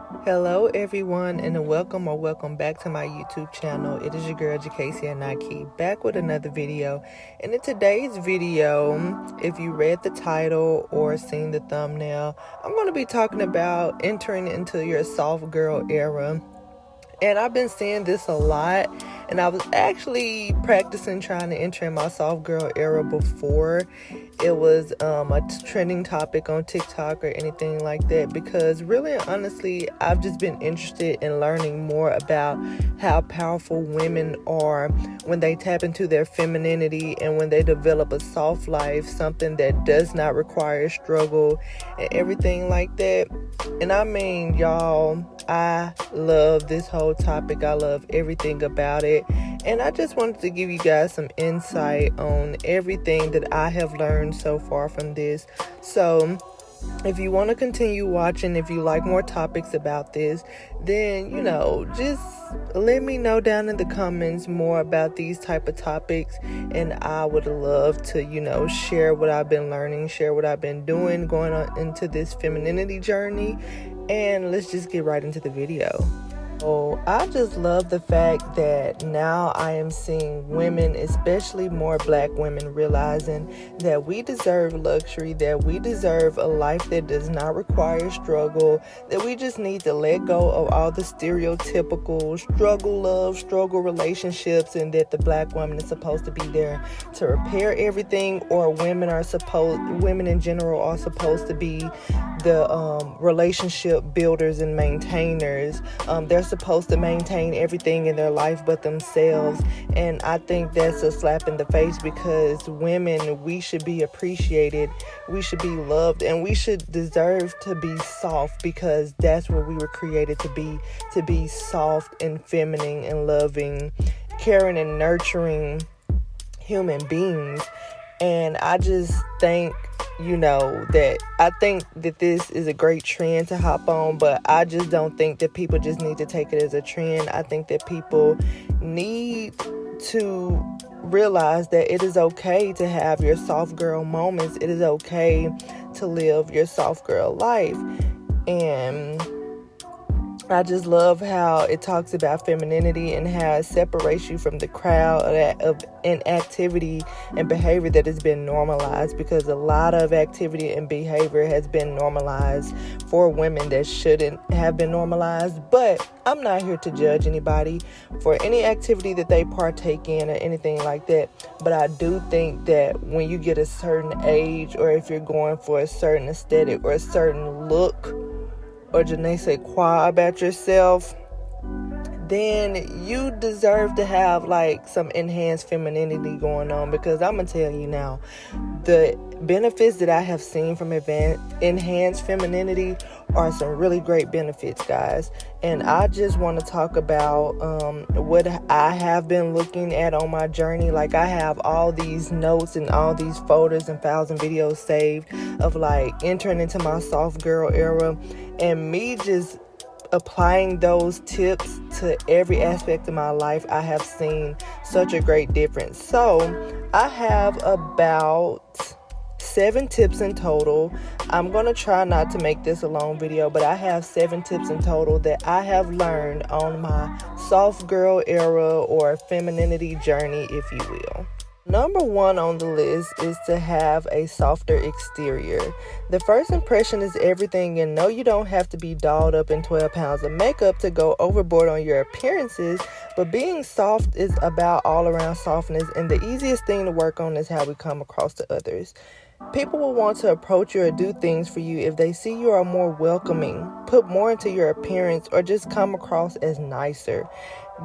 Hello everyone, and welcome back to my YouTube channel. It is your girl Jacasey and Nike back with another video. And in today's video, if you read the title or seen the thumbnail, I'm going to be talking about entering into your soft girl era. And I've been seeing this a lot, and I was actually practicing trying to enter in my soft girl era before it was a trending topic on TikTok or anything like that, because really and honestly, I've just been interested in learning more about how powerful women are when they tap into their femininity and when they develop a soft life, something that does not require struggle and everything like that. And I mean, y'all, I love this whole topic. I love everything about it. And I just wanted to give you guys some insight on everything that I have learned so far from this. So if you want to continue watching, if you like more topics about this, then, just let me know down in the comments more about these type of topics. And I would love to, share what I've been learning, share what I've been doing, going on into this femininity journey. And let's just get right into the video. Oh, I just love the fact that now I am seeing women, especially more black women, realizing that we deserve luxury, that we deserve a life that does not require struggle, that we just need to let go of all the stereotypical struggle love, struggle relationships, and that the black woman is supposed to be there to repair everything, or women in general are supposed to be the relationship builders and maintainers. They're supposed to maintain everything in their life but themselves, and I think that's a slap in the face, because women, we should be appreciated, we should be loved, and we should deserve to be soft, because that's what we were created to be soft and feminine and loving, caring and nurturing human beings. And I just think I think that this is a great trend to hop on, but I just don't think that people just need to take it as a trend. I think that people need to realize that it is okay to have your soft girl moments. It is okay to live your soft girl life. And I just love how it talks about femininity and how it separates you from the crowd of inactivity and behavior that has been normalized, because a lot of activity and behavior has been normalized for women that shouldn't have been normalized. But I'm not here to judge anybody for any activity that they partake in or anything like that. But I do think that when you get a certain age, or if you're going for a certain aesthetic or a certain look, or je ne sais quoi about yourself, then you deserve to have some enhanced femininity going on. Because I'm gonna tell you now, the benefits that I have seen from enhanced femininity are some really great benefits, guys. And I just want to talk about what I have been looking at on my journey. I have all these notes and all these folders and files and videos saved of entering into my soft girl era, and me just applying those tips to every aspect of my life. I have seen such a great difference. So I have about 7 tips in total. I'm going to try not to make this a long video, but I have 7 tips in total that I have learned on my soft girl era or femininity journey, if you will. Number 1 on the list is to have a softer exterior. The first impression is everything, and no, you don't have to be dolled up in 12 pounds of makeup to go overboard on your appearances, but being soft is about all around softness, and the easiest thing to work on is how we come across to others. People will want to approach you or do things for you if they see you are more welcoming, put more into your appearance, or just come across as nicer.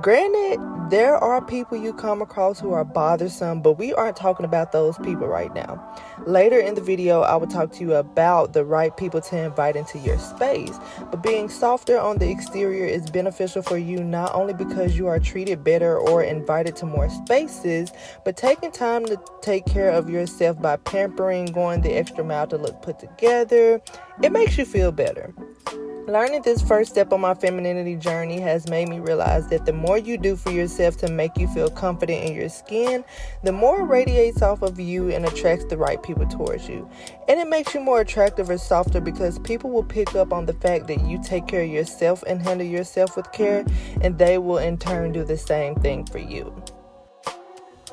Granted, there are people you come across who are bothersome, but we aren't talking about those people right now. Later in the video, I will talk to you about the right people to invite into your space. But being softer on the exterior is beneficial for you, not only because you are treated better or invited to more spaces, but taking time to take care of yourself by pampering, going the extra mile to look put together. It makes you feel better. Learning this first step on my femininity journey has made me realize that the more you do for yourself to make you feel confident in your skin, the more it radiates off of you and attracts the right people towards you. And it makes you more attractive or softer because people will pick up on the fact that you take care of yourself and handle yourself with care, and they will in turn do the same thing for you.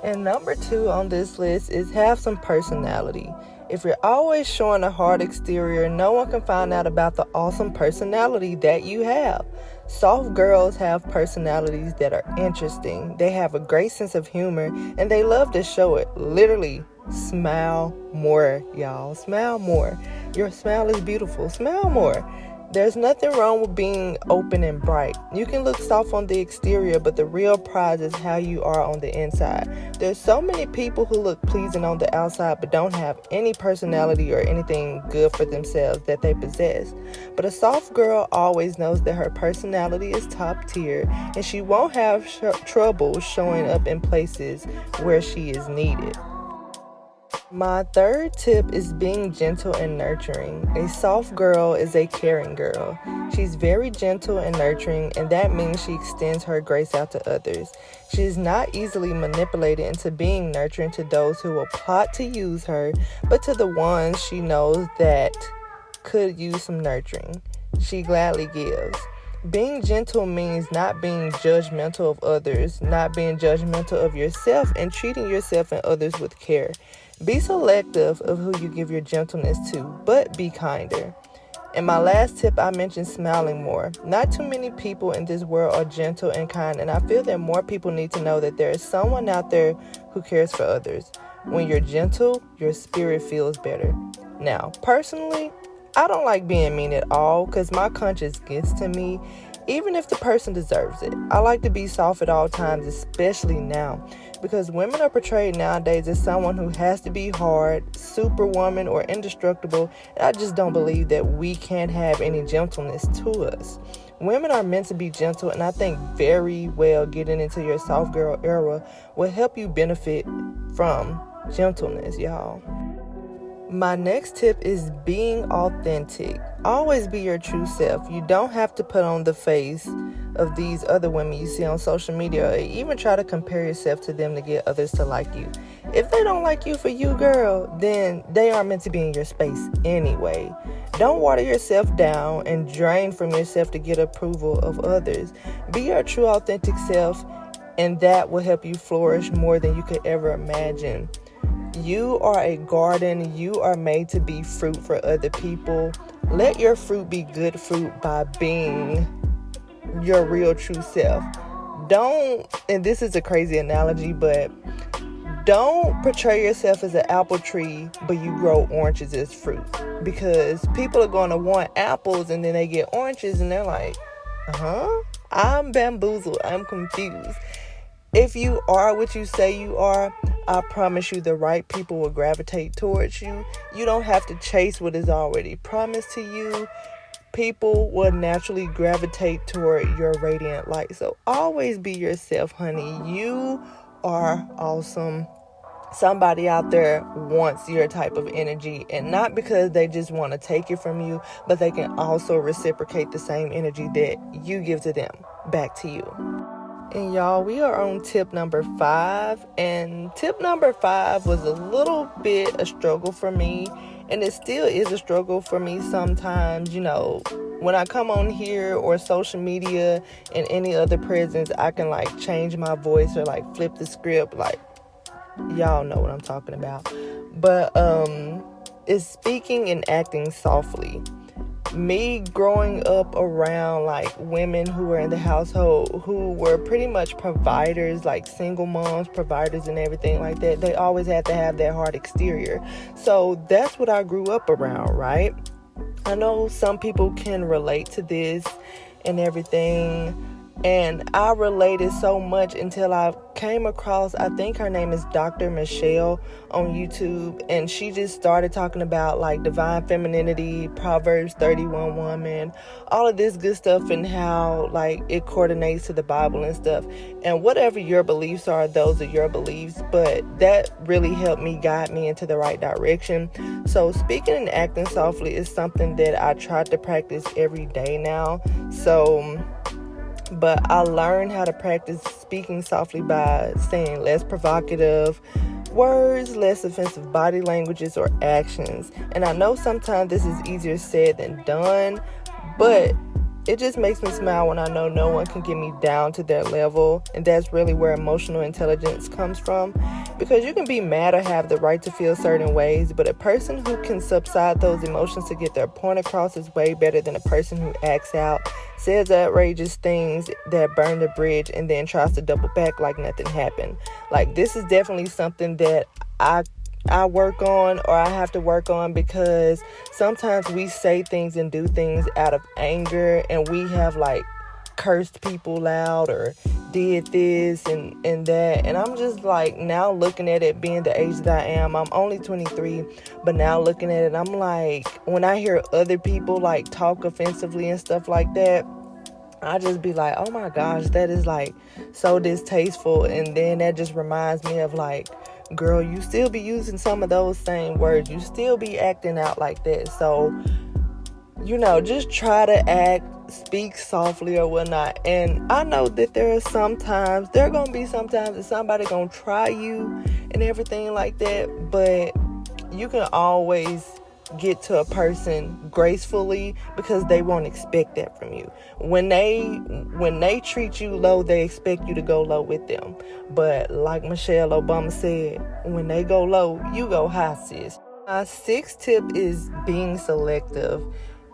And number 2 on this list is have some personality. If you're always showing a hard exterior, no one can find out about the awesome personality that you have. Soft girls have personalities that are interesting. They have a great sense of humor, and they love to show it. Literally, smile more, y'all. Smile more. Your smile is beautiful. Smile more. There's nothing wrong with being open and bright. You can look soft on the exterior, but the real prize is how you are on the inside. There's so many people who look pleasing on the outside but don't have any personality or anything good for themselves that they possess. But a soft girl always knows that her personality is top tier, and she won't have trouble showing up in places where she is needed. My third tip is being gentle and nurturing. A soft girl is a caring girl. She's very gentle and nurturing, and that means she extends her grace out to others. She is not easily manipulated into being nurturing to those who will plot to use her, but to the ones she knows that could use some nurturing, she gladly gives. Being gentle means not being judgmental of others, not being judgmental of yourself, and treating yourself and others with care. Be selective of who you give your gentleness to, but be kinder. In my last tip, I mentioned smiling more. Not too many people in this world are gentle and kind, and I feel that more people need to know that there is someone out there who cares for others. When you're gentle, your spirit feels better. Now, personally, I don't like being mean at all because my conscience gets to me, even if the person deserves it. I like to be soft at all times, especially now, because women are portrayed nowadays as someone who has to be hard, superwoman, or indestructible, and I just don't believe that we can't have any gentleness to us. Women are meant to be gentle, and I think very well getting into your soft girl era will help you benefit from gentleness, y'all. My next tip is being authentic. Always be your true self. You don't have to put on the face of these other women you see on social media or even try to compare yourself to them to get others to like you. If they don't like you for you, girl, then they aren't meant to be in your space anyway. Don't water yourself down and drain from yourself to get approval of others. Be your true authentic self, and that will help you flourish more than you could ever imagine. You are a garden. You are made to be fruit for other people. Let your fruit be good fruit by being your real true self. Don't, and this is a crazy analogy, but don't portray yourself as an apple tree, but you grow oranges as fruit. Because people are going to want apples and then they get oranges and they're like, I'm bamboozled. I'm confused. If you are what you say you are, I promise you the right people will gravitate towards you. You don't have to chase what is already promised to you. People will naturally gravitate toward your radiant light. So always be yourself, honey. You are awesome. Somebody out there wants your type of energy, and not because they just want to take it from you, but they can also reciprocate the same energy that you give to them back to you. And y'all, we are on tip number 5, and tip number 5 was a little bit a struggle for me, and it still is a struggle for me sometimes. You know, when I come on here or social media and any other presence, I can like change my voice or like flip the script, like y'all know what I'm talking about. But it's speaking and acting softly. Me growing up around like women who were in the household who were pretty much providers, like single moms, providers and everything like that, they always had to have that hard exterior. So that's what I grew up around, right? I know some people can relate to this and everything, And I related so much until I came across, I think her name is Dr. Michelle on YouTube, and she just started talking about like divine femininity, Proverbs 31 woman, all of this good stuff, and how like it coordinates to the Bible and stuff. And whatever your beliefs are, those are your beliefs, but that really helped me guide me into the right direction. So speaking and acting softly is something that I try to practice every day now. But I learned how to practice speaking softly by saying less provocative words, less offensive body languages or actions. And I know sometimes this is easier said than done, but it just makes me smile when I know no one can get me down to their level. And that's really where emotional intelligence comes from. Because you can be mad or have the right to feel certain ways, but a person who can subside those emotions to get their point across is way better than a person who acts out, says outrageous things that burn the bridge, and then tries to double back like nothing happened. Like, this is definitely something that I work on, or I have to work on, because sometimes we say things and do things out of anger, and we have like cursed people out or did this and that. And I'm just like, now looking at it, being the age that I am, I'm only 23, but now looking at it, I'm like, when I hear other people like talk offensively and stuff like that, I just be like, oh my gosh, that is like so distasteful. And then that just reminds me of like, girl, you still be using some of those same words. You still be acting out like that. So, just try to speak softly or whatnot. And I know that there are going to be sometimes that somebody going to try you and everything like that. But you can always get to a person gracefully, because they won't expect that from you. When they treat you low, they expect you to go low with them. But like Michelle Obama said, when they go low, you go high, sis. My sixth tip is being selective.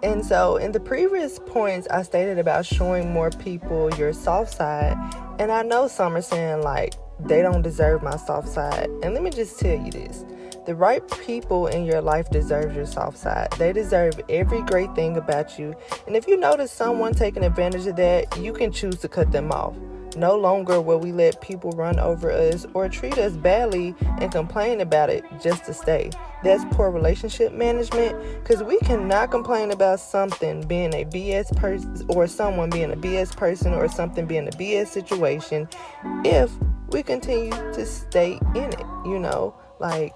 And so in the previous points, I stated about showing more people your soft side. And I know some are saying like, they don't deserve my soft side. And let me just tell you this. The right people in your life deserve your soft side. They deserve every great thing about you. And if you notice someone taking advantage of that, you can choose to cut them off. No longer will we let people run over us or treat us badly and complain about it just to stay. That's poor relationship management, because we cannot complain about something being a BS person, or someone being a BS person, or something being a BS situation, if we continue to stay in it. Like,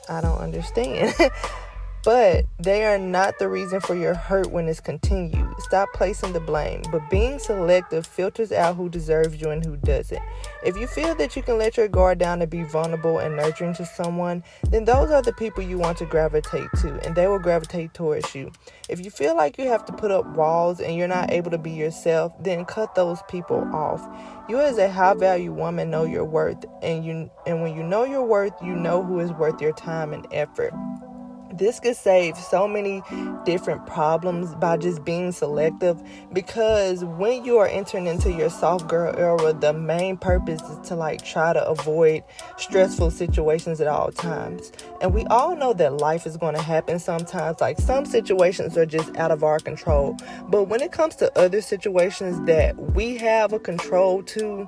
I don't understand. But they are not the reason for your hurt when it's continued. Stop placing the blame. But being selective filters out who deserves you and who doesn't. If you feel that you can let your guard down and be vulnerable and nurturing to someone, then those are the people you want to gravitate to, and they will gravitate towards you. If you feel like you have to put up walls and you're not able to be yourself, then cut those people off. You as a high-value woman know your worth, and when you know your worth, you know who is worth your time and effort. This could save so many different problems by just being selective, because when you are entering into your soft girl era, the main purpose is to like try to avoid stressful situations at all times. And we all know that life is going to happen sometimes. Like, some situations are just out of our control. But when it comes to other situations that we have a control to,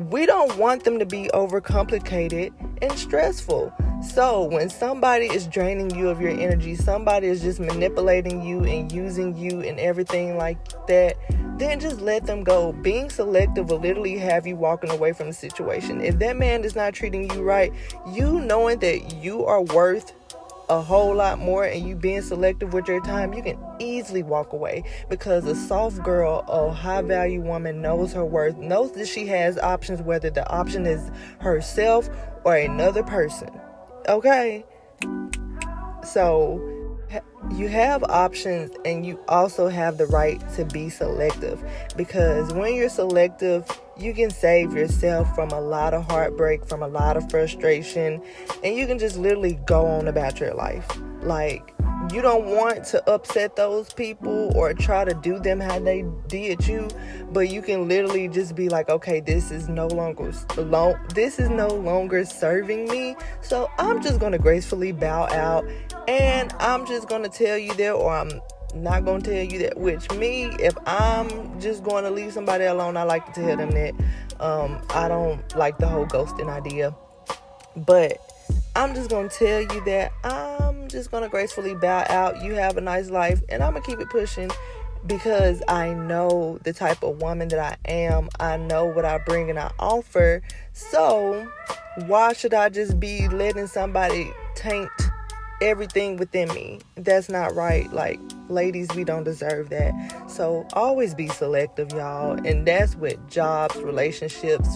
we don't want them to be overcomplicated and stressful. So when somebody is draining you of your energy, somebody is just manipulating you and using you and everything like that, then just let them go. Being selective will literally have you walking away from the situation. If that man is not treating you right, you knowing that you are worth a whole lot more and you being selective with your time, you can easily walk away, because a soft girl, a high value woman, knows her worth, knows that she has options, whether the option is herself or another person. Okay? So you have options, and you also have the right to be selective, because when you're selective, you can save yourself from a lot of heartbreak, from a lot of frustration, and you can just literally go on about your life. Like, you don't want to upset those people or try to do them how they did you, but you can literally just be like, okay, this is no longer serving me, so I'm just going to gracefully bow out, and I'm just going to tell you that, or not gonna tell you that. Which me, if I'm just going to leave somebody alone, I like to tell them that. I don't like the whole ghosting idea, but I'm just gonna tell you that I'm just gonna gracefully bow out. You have a nice life, and I'm gonna keep it pushing, because I know the type of woman that I am. I know what I bring and I offer. So why should I just be letting somebody taint everything within me? That's not right. Like, ladies, we don't deserve that. So always be selective, y'all. And that's with jobs, relationships,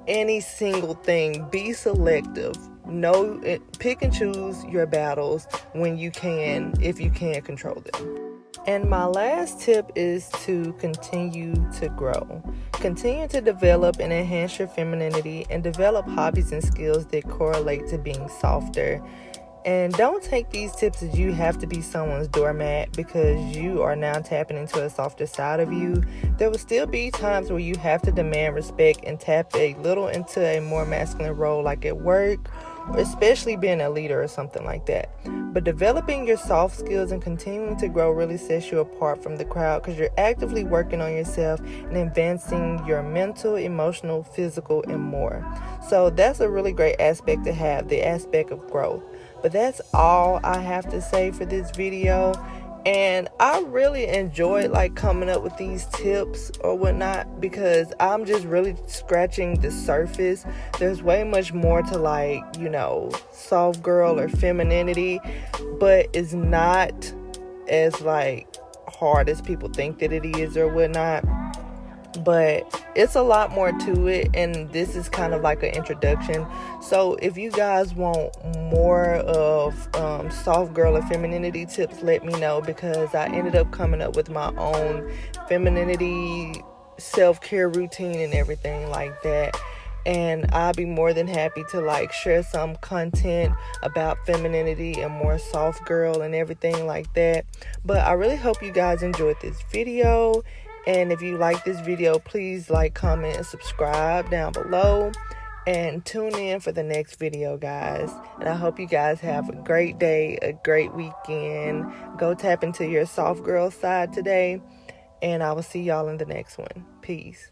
any single thing. Be selective. Know it, pick and choose your battles when you can, if you can control them. And my last tip is to continue to grow. Continue to develop and enhance your femininity, and develop hobbies and skills that correlate to being softer. And don't take these tips as you have to be someone's doormat, because you are now tapping into a softer side of you. There will still be times where you have to demand respect and tap a little into a more masculine role, like at work, or especially being a leader or something like that. But developing your soft skills and continuing to grow really sets you apart from the crowd, because you're actively working on yourself and advancing your mental, emotional, physical, and more. So that's a really great aspect to have, the aspect of growth. But that's all I have to say for this video. And I really enjoyed like coming up with these tips or whatnot, because I'm just really scratching the surface. There's way much more to, like, soft girl or femininity, but it's not as like hard as people think that it is or whatnot. But it's a lot more to it, and this is kind of like an introduction. So if you guys want more of soft girl or femininity tips, let me know, because I ended up coming up with my own femininity self-care routine and everything like that. And I'll be more than happy to like share some content about femininity and more soft girl and everything like that. But I really hope you guys enjoyed this video. And if you like this video, please like, comment, and subscribe down below. And tune in for the next video, guys. And I hope you guys have a great day, a great weekend. Go tap into your soft girl side today. And I will see y'all in the next one. Peace.